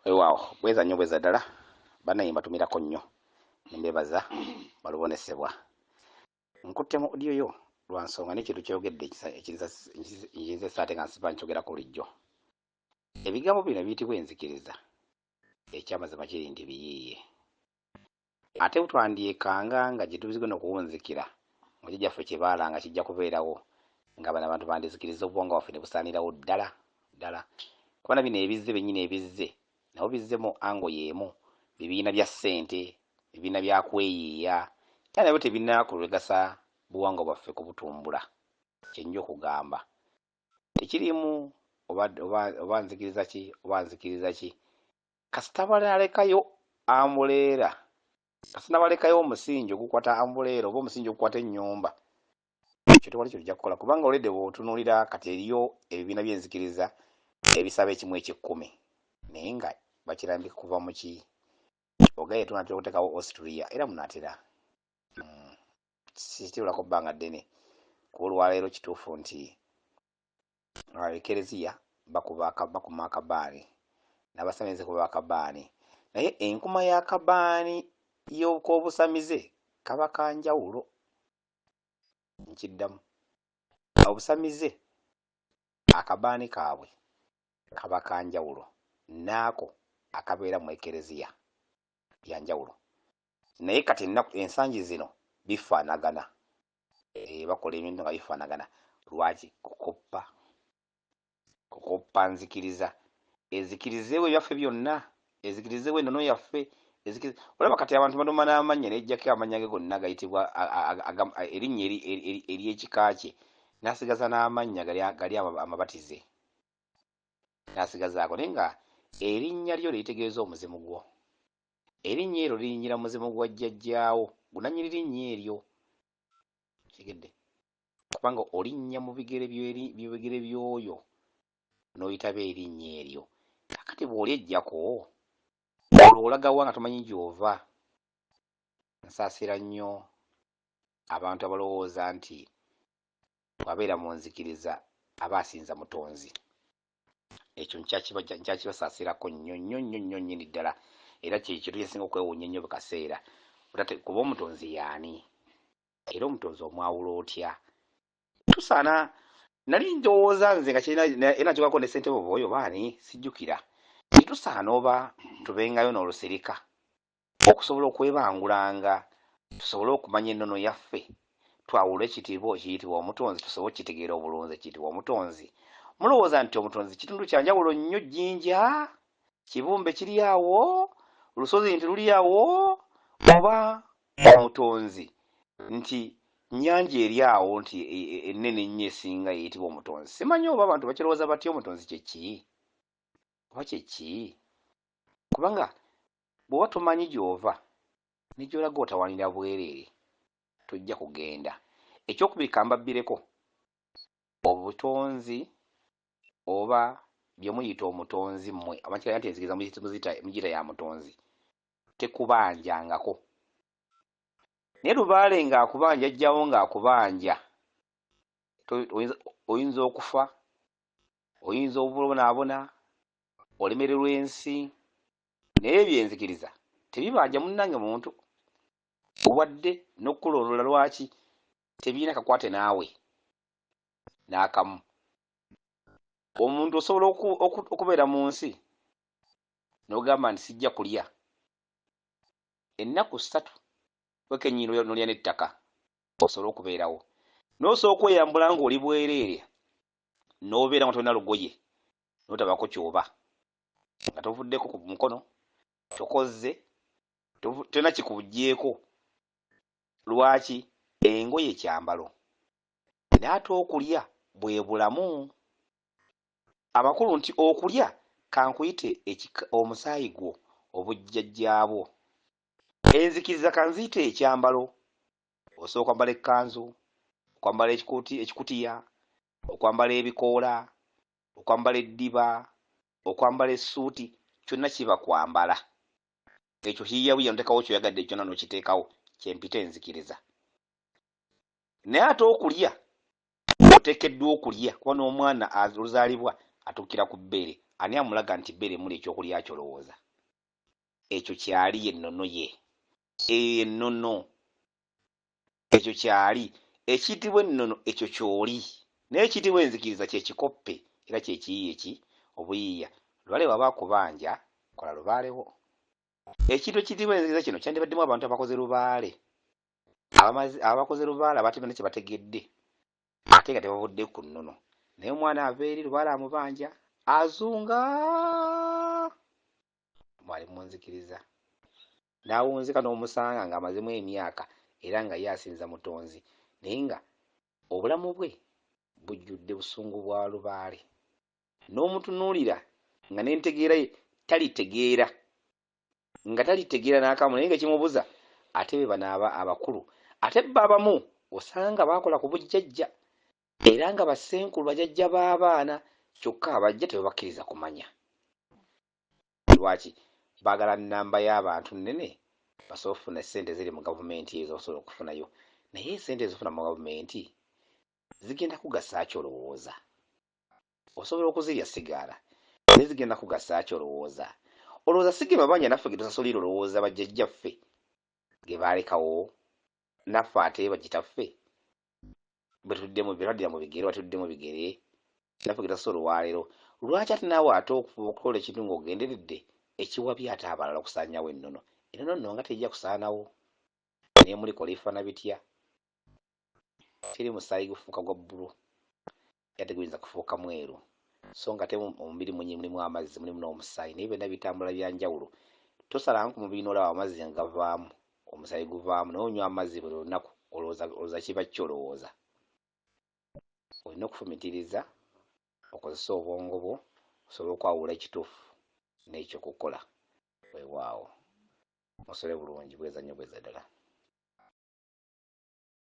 Waawo bweza nnyo bweza ddala bannaye mbatumirako nnyo nembebaza balubonesebwa nkutte mu audio yo lwa nsonga n'ekintu kyogedde ekiriza essaate nga nsiba nkyogera ku lijjo ebigambo bino biyitibwa enzikiriza ekyamazima kiri nti biyiiye ate butwandyekanga nga gye tuzigenda okuwunzikira mu kijjaffe kye baalanga kijja kubeerawo nga bano abantu bandizikiriza obwongo waffe ne busaanirawo ddala kubana bino ebizze bennyini ebizze nabo bizzemu ango y'emu bibiina bya ssente bibiina bya kweyiiya era nabyo tebirina kulwegasa buwangwa bwaffe kubutumbula kyenja okugamba tekirimu oba nzikiriza ki kasita balekayo ambuleera kasita balekayo omusingi ogukwata ambuleera oba omusingi ogukwata ennyumba ekyo tewali kyo tujja kukola kubanga olwedde bw'otunuulira kati eriyo ebibiina by'enzikiriza ebisaba ekimu eky'ekkumi naye nga bakirambika kuva mu ki ogaye tunatera okuteekawo Austria era munaatera kitibulako bbanga ddene kuba olwaleero kituufu nti ekereziya bakuma akabaani n'abasamize kuba akabaani naye enkuma y'akabaani y'okobusamize kaba kanjawulo nkiddamu obusamize akabaani kaabwe kaba kanjawulo naako akabeera mu ekereziya byanjawulo naye kati ensangi zino bifaanagana bakola ebintu nga bifaanagana lwaki kukoppa nzikiriza ezikirizeewo ebyaffe byonna ezikirizeewo ennono yaffe olaba kati abantu baduma n'amannya nejjako amannya ge gonna gayitibwa erinnya ery'ekika kye n'asigaza n'amannya gali amabatize n'asigazaako naye nga erinnya lyo liyitegeeza omuzimu gwo erinnya eryo liyingira muzimu gwa jjajjaawo gunanyini linnya eryo kigedde kubanga olinnya mu bigere by'oyo n'oyitaba erinnya eryo kakati bw'oli ejjako olwo olagawa nga tomanyi gy'ova nsaasira nnyo abantu abalowooza nti bwabeera mu nzikiriza aba asinza mutonzi ekyo nkyakibasaasirako nnyo nnyini ddala era kyekintu kyesinga okwewuunya ennyo buli kaseera kuba omutonzi y'ani era omutonzi omwawula otya tusaana nali ndowooza nze nga era nkyogako ne ssentebe oba oyo baani sijjukira tusaana oba tubengayo n'olusirika okusobola okwebangulanga tusobole okumanya ennono yaffe twawule ekiyitibwa omutonzi tusobole okukitegeera obulunzi ekiyitibwa omutonzi mulowooza nti omutonzi kitundu kyanjawulo nnyo jjinja kibumbe kiri awo olusozi nti luli awo oba omutonzi nti nnyanja eri awo nti ennene ennyo esinga yeyitibwa omutonzi simanyi oba abantu bakirowooza batya omutonzi kyeki oba kyeki kubanga bw'oba tomanyi gy'ova ne gy'olaga otawanira bwereere tojja kugenda ekyokubiri kambabbireko obutonzi oba bye muyita omutonzi mmwe amakiraya nti enzikiriza mugiyita ya mutonzi tekubanjangako naye lubaale ng'akubanja ajjawo ng'akubanja oyinza okufa oyinza obubonaabona olemererwa ensi naye ebyenzikiriza tebibanja munnange muntu wadde n'okukulondola lwaki tebirina kakwate naawe n'akamu omuntu osobola okubeera mu nsi n'ogamba nti sijja kulya ennaku 3 wekennyini nolya n'ettaka osobola okubeerawo n'osobola okweyambula ng'oli bwereere n'obeera nga tolina lugoye n'otabako kyoba nga tovuddeko ku mukono tokozze tolina kikubugyeko lwaki engoye kyambalo naye ate okulya bwe bulamu amakulu nti okulya kankuyite omusaayi gwo obujjajjaabwo enzikiriza kanziyite ekyambalo osobola okwambala ekkanzu okwambala ekikutiya okwambala ebikoola okwambala eddiba okwambala essuuti kyonna kiba kwambala ekyo kiyabuya notekawo kyoyagadde kyonna n'okiteekawo kyempita enzikiriza naye ate okulya oteekeddwa okulya kuba n'omwana oluzaalibwa atuukira ku bbeere ani amulaga nti bbeere muli ekyokulya kyolowooza ekyo kyali ennono ye eyo ennono ekyo kyali ekiyitibwa ennono ekyo kyoli naye ekiyitibwa enzikiriza kyekikoppe era kyekiyiiye ki obuyiiya lubaale waba akubanja kola lubaalewo ekintu ekiyitibwa enzikiriza kino kyandibaddemu abantu abakoze lubaale abakoze lubaale abatemya ne kyebategedde ate nga tebavudde ku nnono naye omwana ava eri lubaale amubanja azunga mwali munzikiriza n'awunzika n'omusanga ng'amazemu emyaka era nga ye asinza mutonzi naye nga obulamu bwe bujjudde busungu bwa lubaale n'omutunuulira nga n'entegeera ye talitegeera n'akamu naye nga kimubuza ate be bano abakulu ate bba abamu osanga baakola ku bujjajja era nga bassenkulu bajjajja b'abaana kyokka abajja tebabakkiriza kumanya lwaki baagala nnamba y'abantu nnene basobola okufuna ssente ziri mu gavumenti ezo basobola okufunayo naye ssente ezifuna mu gavumenti zigenda kugasa ki olowooza osobola okuzirya sigaala naye zigenda kugasa ki olowooza si ge mabanja naffe ge tusasulira olowooza bajjajjaffe ge baalekawo naffe ate bagitaffe betwaddira mu bigere batudde mu bigere naffe ge tusasola olwaleero lwaki ate naawe ate okukola ekintu ng'ogenderedde ekiwabya ate abalala okusaanyawo ennono nno nga tejja kusaanawo naye mulikola ebifaana bitya teri musaayi gufuuka gwa bbulu era teguyinza kufuuka mweru so nga ate omubiri mulimu amazzi mulimu n'omusaayi naye byonna bitambula bya njawulo tosalanku ku mubiri n'olaba amazzi nga gavaamu omusaayi guvaamu naye onywa amazzi buli lunaku olowooza kiba ki olowooza olina okufumitiriza okozesa obwongo bwo osobole okwawula ekituufu n'ekyokukola weewaawo musole bulungi bweza nnyo bweza ddala